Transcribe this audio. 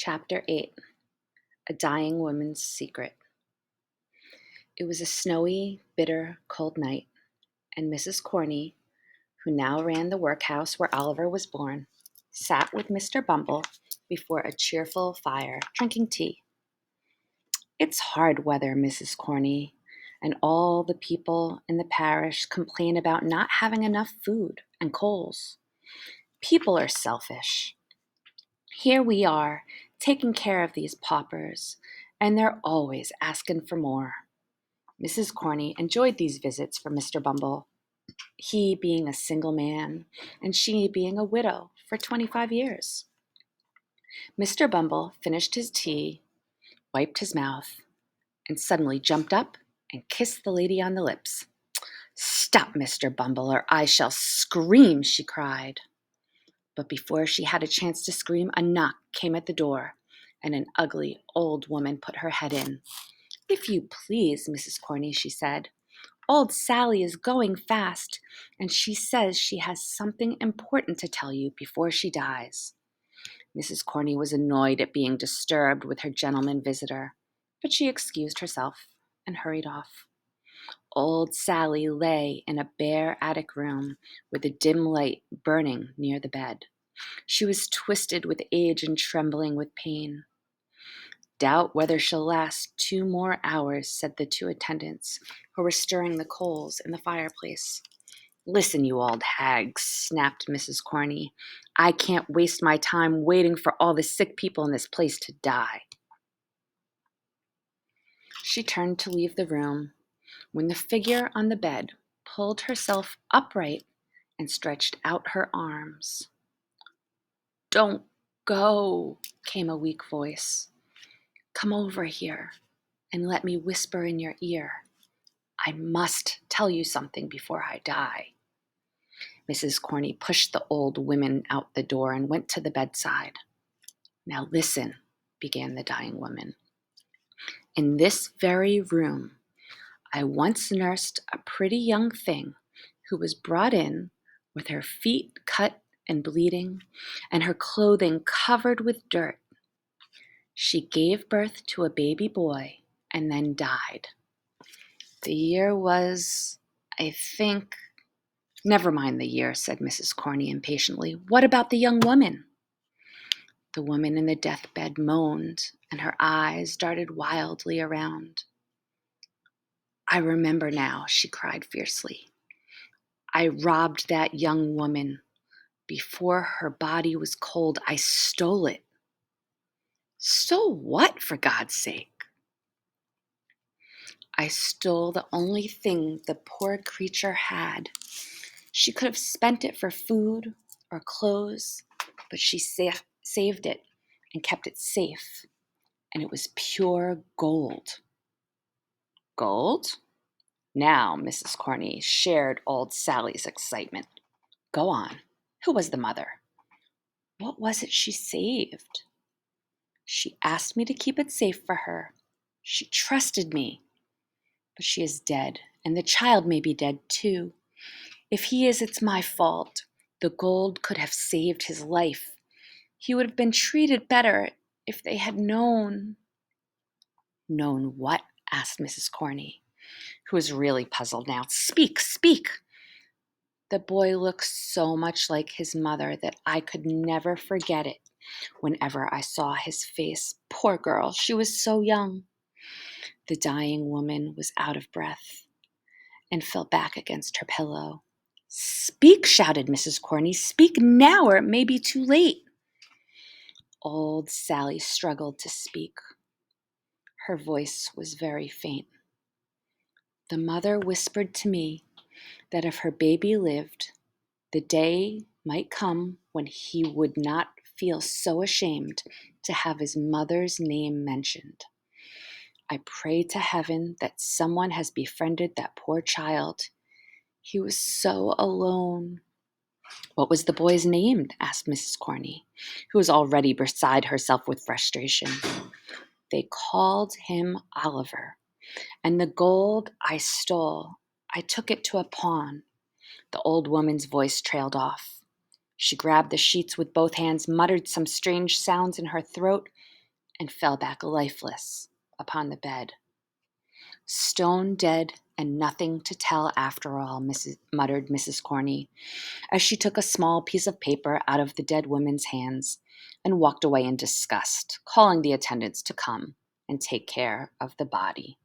Chapter 8 A Dying Woman's Secret. It was a snowy, bitter, cold night, and Mrs. Corney, who now ran the workhouse where Oliver was born, sat with Mr. Bumble before a cheerful fire, drinking tea. It's hard weather, Mrs. Corney, and all the people in the parish complain about not having enough food and coals. People are selfish. Here we are, taking care of these paupers, and they're always asking for more. Mrs. Corney enjoyed these visits from Mr. Bumble, he being a single man and she being a widow for 25 years. Mr. Bumble finished his tea, wiped his mouth, and suddenly jumped up and kissed the lady on the lips. "Stop, Mr. Bumble, or I shall scream," she cried. But before she had a chance to scream, a knock came at the door, and an ugly old woman put her head in. "If you please, Mrs. Corney," she said, "Old Sally is going fast, and she says she has something important to tell you before she dies." Mrs. Corney was annoyed at being disturbed with her gentleman visitor, but she excused herself and hurried off. Old Sally lay in a bare attic room with a dim light burning near the bed. She was twisted with age and trembling with pain. "Doubt whether she'll last 2 more hours," said the 2 attendants, who were stirring the coals in the fireplace. "Listen, you old hag," snapped Mrs. Corney. "I can't waste my time waiting for all the sick people in this place to die." She turned to leave the room when the figure on the bed pulled herself upright and stretched out her arms. "Don't go," came a weak voice. "Come over here and let me whisper in your ear. I must tell you something before I die." Mrs. Corney pushed the old women out the door and went to the bedside. "Now listen," began the dying woman. "In this very room, I once nursed a pretty young thing who was brought in with her feet cut and bleeding and her clothing covered with dirt. She gave birth to a baby boy and then died. The year was, I think—" "Never mind the year," said Mrs. Corney impatiently. "What about the young woman?" The woman in the deathbed moaned, and her eyes darted wildly around. "I remember now," she cried fiercely. "I robbed that young woman. Before her body was cold, I stole it." "Stole what, for God's sake?" "I stole the only thing the poor creature had. She could have spent it for food or clothes, but she saved it and kept it safe, and it was pure gold." "Gold?" Now Mrs. Corney shared old Sally's excitement. "Go on. Who was the mother? What was it she saved?" "She asked me to keep it safe for her. She trusted me. But she is dead, and the child may be dead too. If he is, it's my fault. The gold could have saved his life. He would have been treated better if they had known." "Known what?" asked Mrs. Corney, who was really puzzled now. "Speak, speak." "The boy looks so much like his mother that I could never forget it whenever I saw his face. Poor girl, she was so young." The dying woman was out of breath and fell back against her pillow. "Speak," shouted Mrs. Corney. "Speak now, or it may be too late." Old Sally struggled to speak. Her voice was very faint. "The mother whispered to me that if her baby lived, the day might come when he would not feel so ashamed to have his mother's name mentioned. I pray to heaven that someone has befriended that poor child. He was so alone." "What was the boy's name?" asked Mrs. Corney, who was already beside herself with frustration. "They called him Oliver, and the gold I stole, I took it to a pawn." The old woman's voice trailed off. She grabbed the sheets with both hands, muttered some strange sounds in her throat, and fell back lifeless upon the bed. Stone dead and nothing to tell after all, muttered Mrs. Corney, as she took a small piece of paper out of the dead woman's hands and walked away in disgust, calling the attendants to come and take care of the body.